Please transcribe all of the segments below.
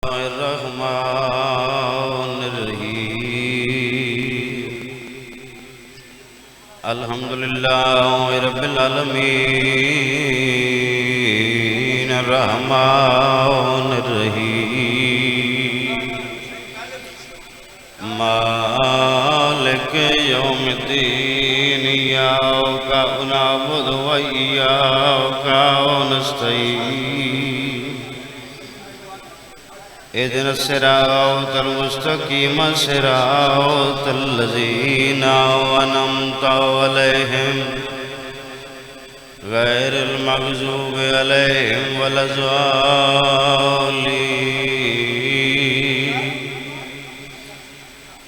الرحمن الرحیم الحمدللہ رب العالمین الرحمن الرحیم مالک یوم الدین ایاک نعبد و ایاک نستعین اهدنا الصراط المستقيم صراط الذين أنعمت عليهم غير المغضوب عليهم ولا الضالين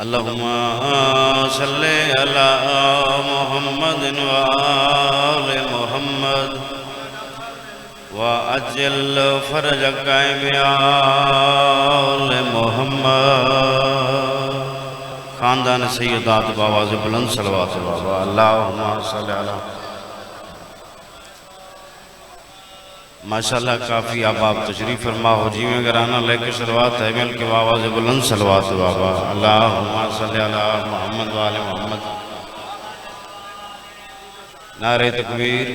اللهم صل على محمد وآل محمد وَأَجِّلْ فَرْجَكَ آلِ محمد خاندان سیدات بآواز بلند صلوات بابا اللہم صلی اللہ ماشاءاللہ کافی آپ تشریف فرما ہو جی میں گرانا لے کے صلوات ہے مل کے بآواز بلند صلوات بابا اللہم صلی اللہ محمد وآل محمد نعرہ تکبیر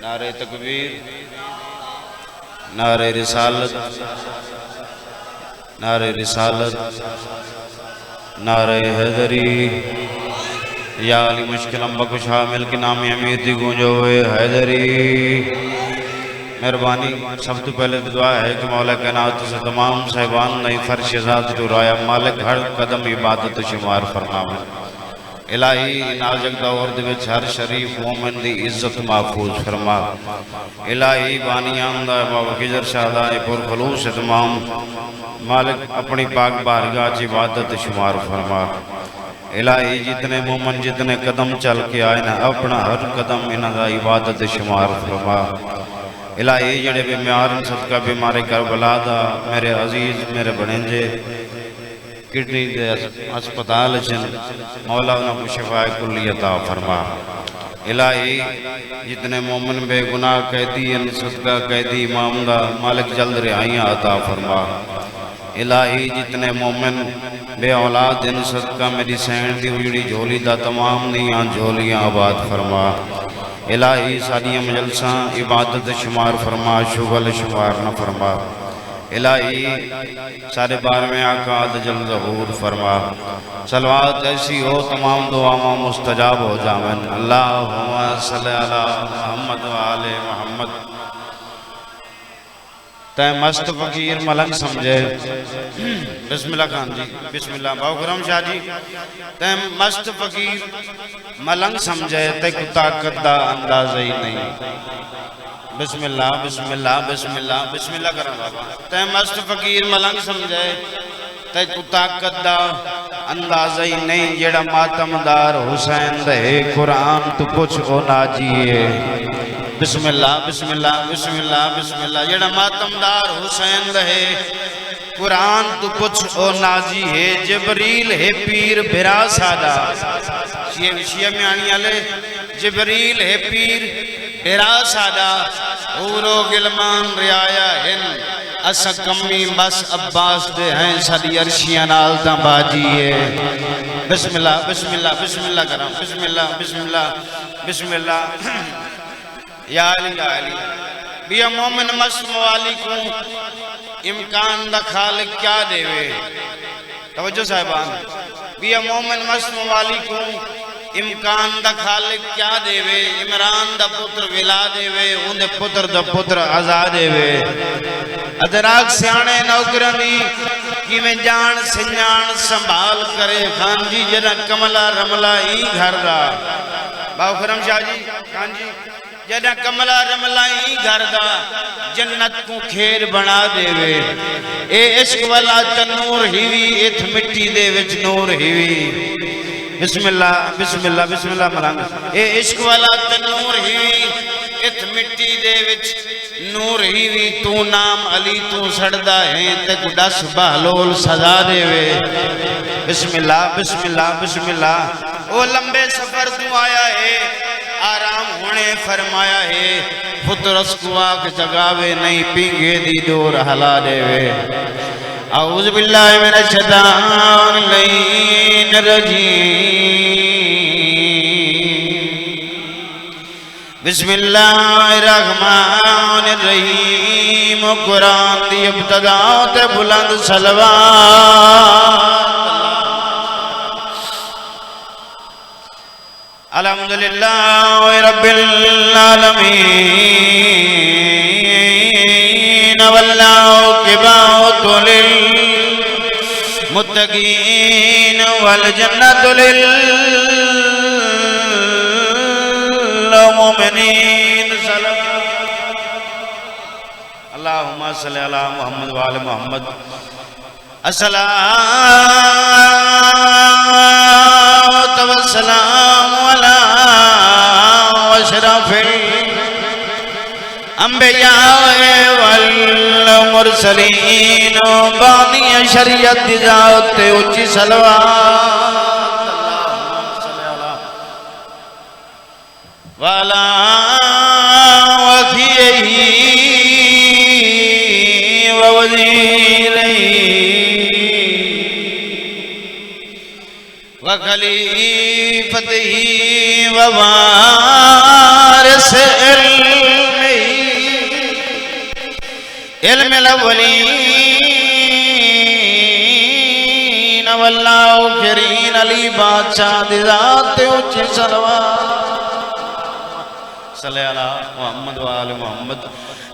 نعرہ تکبیر نعرہ رسالت نعرہ رسالت نعرہ حیدری یا علی مشکل امبک شامل کے نام امیر دی گونجو ہوئے حیدری مہربانی سب تو پہلے دعا ہے کہ مولا کائنات سے تمام صاحبان نئی فرش ذات جو رایا مالک ہر قدم عبادت شمار فرماوے الہی نازک دور دے وچ ہر شریف مومن دی عزت محفوظ فرما الہی بانیان دا بابا خضر شاہ دا پر خلوص تمام مالک اپنی پاک بارگاہ چ عبادت شمار فرما الہی جتنے مومن جتنے قدم چل کے آئے نا اپنا ہر قدم انہاں دا عبادت شمار فرما الہی جڑے بیمار صدقہ بیمار کربلا دا میرے عزیز میرے بڑنجے کڈنی دے اسپتال چن مولا انہوں کو شفاء کلی عطا فرما الہی جتنے مومن بے گناہ قیدی ان صدقہ قیدی امام دا مالک جلد رہائیاں عطا فرما الہی جتنے مومن بے اولاد ان صدقہ میری سین دی اجڑی جھولی دا تمام نیاں جھولیاں آباد فرما الہی ساریاں مجلساں عبادت شمار فرما شغل شمار نہ فرما الہی سارے بار میں آقا جل ظہور فرما صلوات ایسی ہو تمام دعاوں مستجاب ہو جامن اللہم صلی اللہ محمد وآل محمد تے مست فقیر ملنگ سمجھے بسم اللہ خان جی بسم اللہ باو کرم شاہ جی تے مست فقیر ملنگ سمجھے تے کو طاقت دا انداز ہی نہیں بسم اللہ بسم اللہ بسم اللہ بسم اللہ کرم بابا تے مست فقیر ملنگ سمجھے تے کو طاقت دا اندازہ ہی نہیں جیڑا ماتمدار حسین دے قرآن تو پوچھ او ناجیے بسم اللہ بسم اللہ بسم اللہ بسم اللہ جیڑا ماتمدار حسین دے قرآن تو پوچھ او ناجی ہے جبریل ہے پیر بھرا سادہ شیعہ میں آنی آلے جبریل ہے پیر بھرا سادہ اورو گلمان ریایا ہن اسا کمی بس عباس دے ہیں ساری عرشیاں نالتاں باجیے بسم اللہ بسم اللہ بسم اللہ کرام بسم اللہ بسم اللہ بسم اللہ یا علی یا علی بیا مومن مسلم والی کو امکان دا خالق کیا دے وے توجہ صاحبان بیا مومن مسلم والی کو امکان دا خالق کیا دے وے عمران دا پتر ولا دے وے اندے پتر دا پتر عزا دے وے ادراک سیانے نوکرانی کی میں جان سنجان سنبھال کرے خان جی جنہ کملہ رملہ ہی گھر دا باو خرم شاہ جی خان جی جنہ کملہ رملہ ہی گھر دا جنت کو کھیر بنا دے وے اے عشق والا تنور ہیوی ایتھ مٹی دے وچ نور ہیوی بسم اللہ بسم اللہ بسم اللہ ملانگ اے عشق والا تنور ہیوی ایتھ مٹی دے وچ نور ہیوی تو نام علی تو سڑدہ ہیں تے کو دس بہلول سزا دے وے بسم اللہ بسم اللہ بسم اللہ او لمبے سفر تو آیا ہے آرام ہونے نے فرمایا ہے فطرس کو آگ جگاوے نہیں پینگے دی دور حلا دے وے اعوذ باللہ من الشیطان الرجیم بسم اللہ الرحمن الرحیم قرآن دی ابتداء تے بلند صلوات الحمدللہ رب العالمین والعاقبۃ للمتقین والجنۃ للمؤمنین اللہم صلی علی محمد وآل محمد الصلاۃ والسلام علی اشرف الانبیاء والمرسلین بانی شریعت ذات اچھی صلوات اللہم صلی علی وعلا وکیہی ووزیرہی وخلیفتہ ووارث علم الاولین والآخرین علی بادشاہ ذات اچھی صلوات صلی اللہ محمد وآل محمد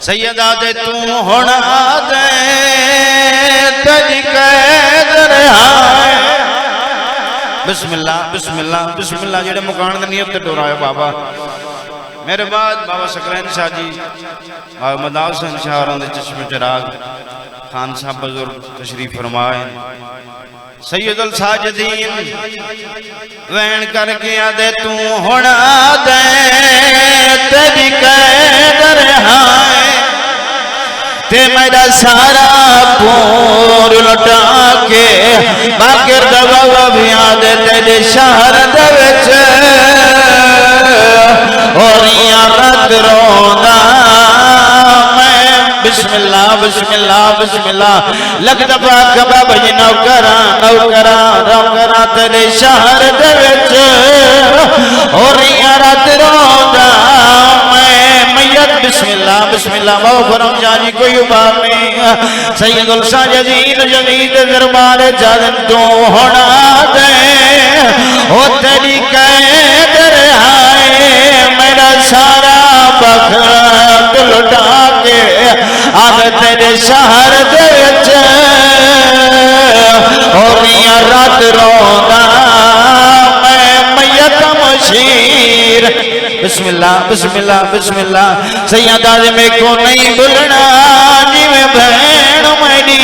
سیدہ دے تو ہونا دے تجھ قید رہائے بسم اللہ بسم اللہ بسم اللہ جڑے مکان دے نیت تے ڈورائے بابا میرے بعد بابا سکرین شاہ جی بابا مداو حسین شاہ اور اندر چشم چراغ خان صاحب بزرگ تشریف فرمائیں سید الساجدین وین کر کے آدھے تو ہونا دے تیری قید رہائے تے میرا سارا پور لٹا کے باقر دبا بھی آدھے تیرے شہر دے وچ اور یارت رونا میں بسم اللہ بسم اللہ بسم اللہ لگ دفعہ کباب جی نوکران تیرے شہر دے وچ اور یارت رونا میں میت بسم اللہ وہ فرم جانی کوئی بات نہیں سید الساجدین جدید دربار جادن تو ہونا دے او تیری قید رہائے میرا سارا بخت لٹا کے آگ تیرے شہر دے وچ اور یا رات رونا میں میت مشیر بسم اللہ بسم اللہ بسم اللہ سیدہ دے میں کو نہیں بلنا جی میں بہن میری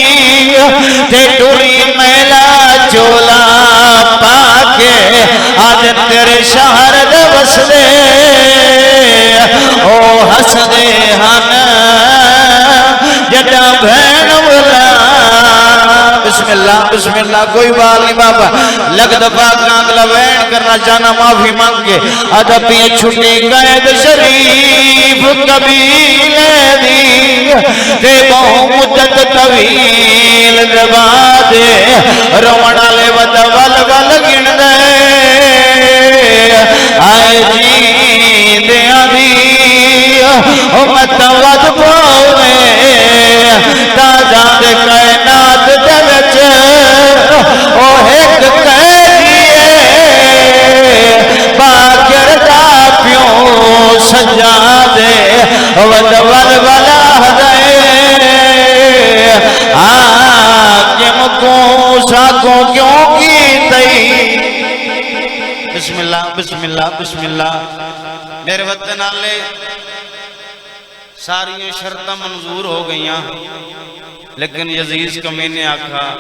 تے ٹوری میلا چولا پاکے آج تیرے شہر دے بس دے او ہس دے ہن جڑا بہن بلا بسم اللہ کوئی بات نہیں بابا لگ دفعہ کانگلا وین کرنا چاہنا معافی مانگے ادبی چھٹی قید شریف قبیلے دی تے بہو مدت طویل دبا دے رونا لے ود ول گن دے آئے جی دیا دی امت ود پاوے تاجہ دے کائنات دے وچ او ایک قیدیے باقر دا پیوں سجا دے ود ول ولا دے آکم کو ساکوں کیوں کی تئی بسم اللہ بسم اللہ بسم اللہ میرے وطن آلے ساری شرطہ منظور ہو گئیاں لیکن یزیز کمینے آکھا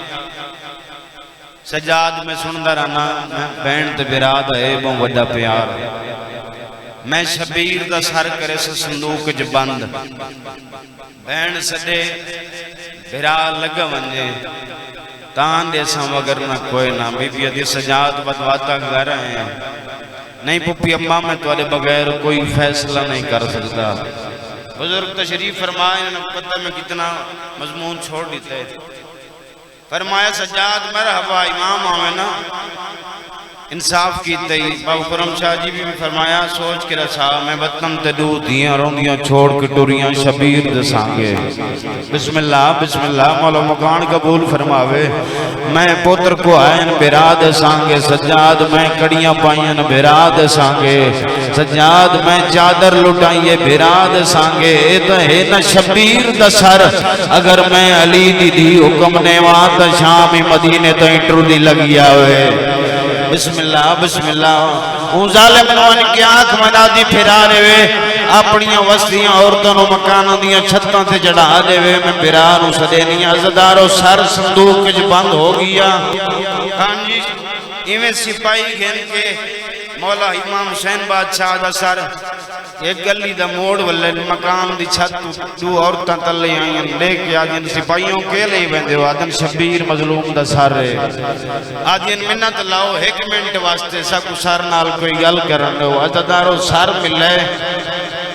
سجاد میں سندر آنا میں بین تے براد ہے بہن وڈا پیار میں شبیر دا سر کرے سے صندوق جو بند بین سڈے براد لگا ونجے تان دے ساں وگر نہ کوئی نہ بی بی ادھی سجاد بدواتا گھر ہیں نہیں پپی اماں میں تھوڑے بغیر کوئی فیصلہ نہیں کر سکتا. بزرگ تشریف فرمائے انہوں نے پتہ میں کتنا مضمون چھوڑ دیتا ہے. فرمایا سجاد مرحبا امام آمین نا انصاف کی تئی. بابا خرم شاہ جی بھی فرمایا سوچ کے رسا میں وطن تے دو دیاں روندیاں چھوڑ کے ٹوریاں شبیر دسانگے. بسم اللہ مولا مکان قبول فرماوے. میں پوتر کو آئین بیرا دسانگے سجاد میں کڑیاں پائین بیرا دسانگے سجاد میں چادر لٹائیے بیرا دسانگے. اے تو ہے نا شبیر دسر اگر میں علی دی دی حکم نیوات شامی مدینے تو انٹرو دی لگیا ہوئے. بسم اللہ اون ظالم نوان کی آنکھ منادی پھرا رہے وے اپنیاں وستیاں عورتوں و مکانوں دیاں چھتاں تے جڑا دے وے. میں پیرانوں سدینی عزداروں سر صندوق کچھ بند ہو گیا. خان جی ایویں سپاہی گھن کے مولا امام حسین بادشاہ دا سر ایک گلی دا موڑ والے مکان دی چھت دو عورتاں تلے آئیں لے کے آجین سپاہیوں کے لئے بندے ہو آدن شبیر مظلوم دا سر رہے آجین منت لاؤ ایک منٹ واسطے سا کو سر نال کوئی گل کرنے ہو عزدارو سر ملے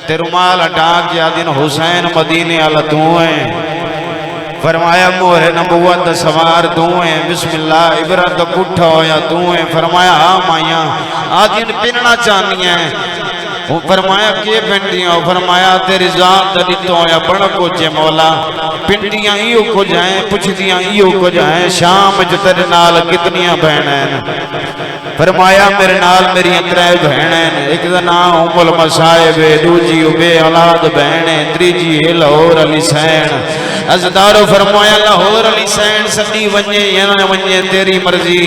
تیرمال ہٹا کے آدین حسین مدینے علا دوئیں. فرمایا مورے نبوت دا سوار دوئیں. بسم اللہ عبرت دا کٹھا ہویا دوئیں. فرمایا آمائیاں آدین پننا چاہنی ہیں. فرمایا کیے پنڈیاں فرمایا تیری ذات دلیتوں یا بڑا کوچے مولا پنڈیاں ایو کو جائیں پچھدیاں ایو کو جائیں شام جو تیرے نال کتنیاں بہنیں. فرمایا میرے نال میری اترائے بہنیں. ایک دنا ام المصائب دو جی بے اولاد بہنیں تریجی ہے لاہور علی سین. عزدارو فرمایا لاہور علی سین سدی ونجے یا نہ ونجے تیری مرضی.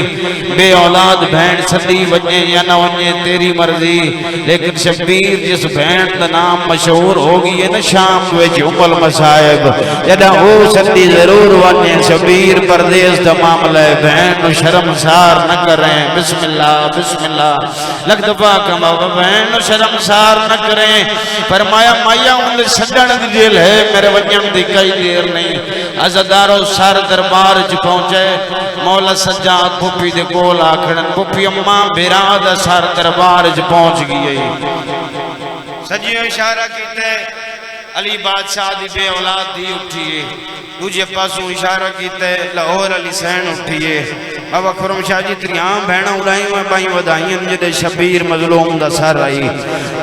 بے اولاد بہن سدی ونجے یا نہ ونجے تیری مرضی. لیکن شبیر جس بہن دا نام مشہور ہوگی ہے نا شام ویچ ام المصائب جدہ وہ سدی ضرور ونجے. شبیر پردیس دا معاملہ بہن شرمسار نہ کریں. بسم اللہ لگ دفعہ کم بہن شرمسار نہ کریں. فرمایا مایا ان سڈن دی دل ہے میرے وجن دی کئی دیر نہیں. عزدارو سر دربار چ پہنچے مولا سجاد پھپی دے کول آکھڑن پھپی اماں بیراد سر دربار چ پہنچ گئی. سجیو اشارہ کیتے علی بادشاہ دی بے اولاد دی اٹھئیے. دوجہ پاسوں اشارہ کیتے لاہور علی سین اٹھئیے. بابا خرم شاہ جی تریام بہنہ اڑائیں ہوئے بائیں ودائیں جدے شبیر مظلوم دا سر آئی.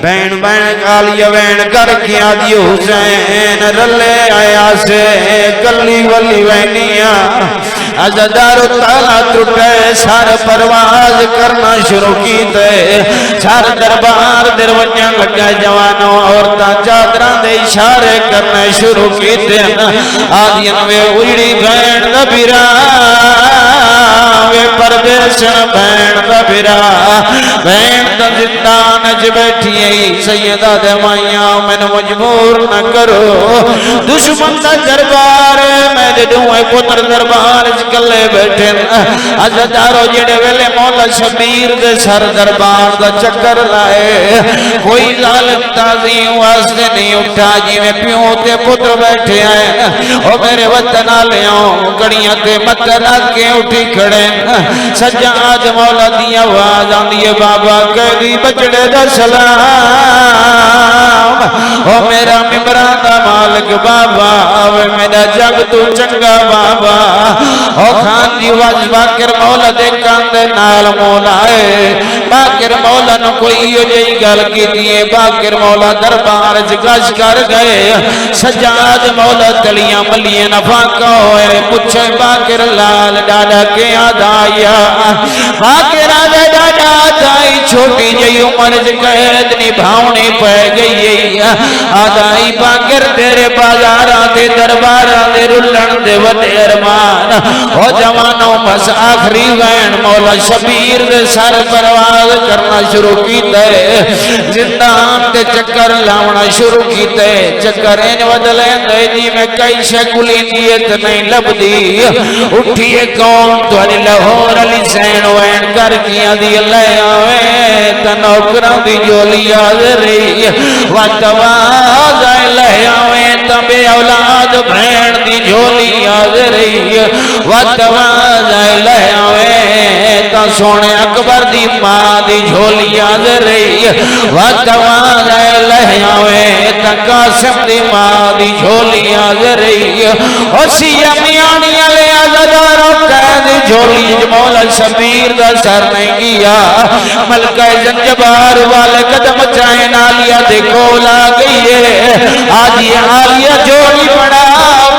بہن کالیا بہن کر کیا دیو حسین رلے آیا سے کلی ولی بہنیاں. عزدارو تالا ٹوٹے سار پرواز کرنا شروع کیتے. سار دربار دروجہ لگا جوانوں عورتاں چادران دے اشارے کرنا شروع کیتے. آدین وے اڑی بہن دبیرا وے پردیسن بہن دبیرا بہن دا زندان اج بیٹھی ہے. سیدہ دے مائیاں میں مجبور نہ کرو دشمن دا دربار میں دوں پتر دربار کلے بیٹھے. عزدارو جڑے ویلے مولا شبیر دے سر دربار دا چکر لائے کوئی ظالم تعظیم واسطے نہیں اٹھا جی میں پیوں تے پتر بیٹھے ہیں. او میرے وطن آلیوں گڑیاں تے مت رکھ کے اٹھی کھڑے. سجاد مولا دی آواز آندی بابا قیدی بچڑے دا سلام. او میرا ممبران دا مالک بابا او میرا جگ تو چنگا بابا. او خان جی واج باکر مولا دے کاندے نال مولا ہے. باکر مولا نو کوئی جئی گل کی دیئے. باکر مولا دربار جگاش کر گئے. سجاد مولا تلیاں ملیے نفاقہ ہوئے پچھے باکر لال ڈاڈا کے آدھایا. باکر آدھا ڈاڈا آدھائی چھوٹی جئی عمر قید نبھاؤنی پہ گئی. آدھائی باکر تیرے بازارہ دے دربارہ دے رلن دے وڈے ارمان. او جوانوں بس آخری وین مولا شبیر دے سر پرواز کرنا شروع کیتے. زندان دے چکر لاؤنا شروع کیتے. چکر ان ودلیں دے جی میں کئی شکلی نیت نہیں لب دی. اٹھئے کون تو علی لاہور علی سین وین کر کیا دی لے آوے تنوکران دی جولی آد رہی. واتواز لے آوے تبے اولاد بھین دی جولی آد رہی. واتواز لے آوے تا سونے اکبر دی ماں دی جھولیاں دے رہی واتوان لہیاں وے قاسم دی ماں دی جھولیاں دے رہی اسی امیانی علی عزدارو قید جھولی مولا شبیر دا سر نہیں گیا ملکہ زنجبار والے قدم چاہیں آلیہ دے کولا گئی ہے آج یہ آلیہ جھولی بڑا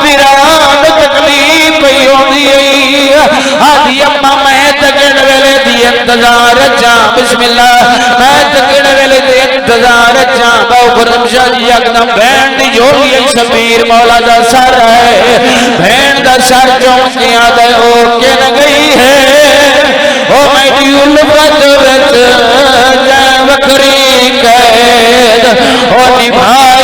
پیران تکلیف پئی ہو دی آدھی اممہ میں تکڑ ویلے دی انتظار جاں بسم اللہ میں تکڑ ویلے دی انتظار جاں باو برم شاہ جی اکدم بین دی جھولی شبیر مولا دا سر ہے بین دا سر چونکہ آدھے ہو کے نہ گئی ہے او میں دیول بد وچ جائے وکری قید او نبھا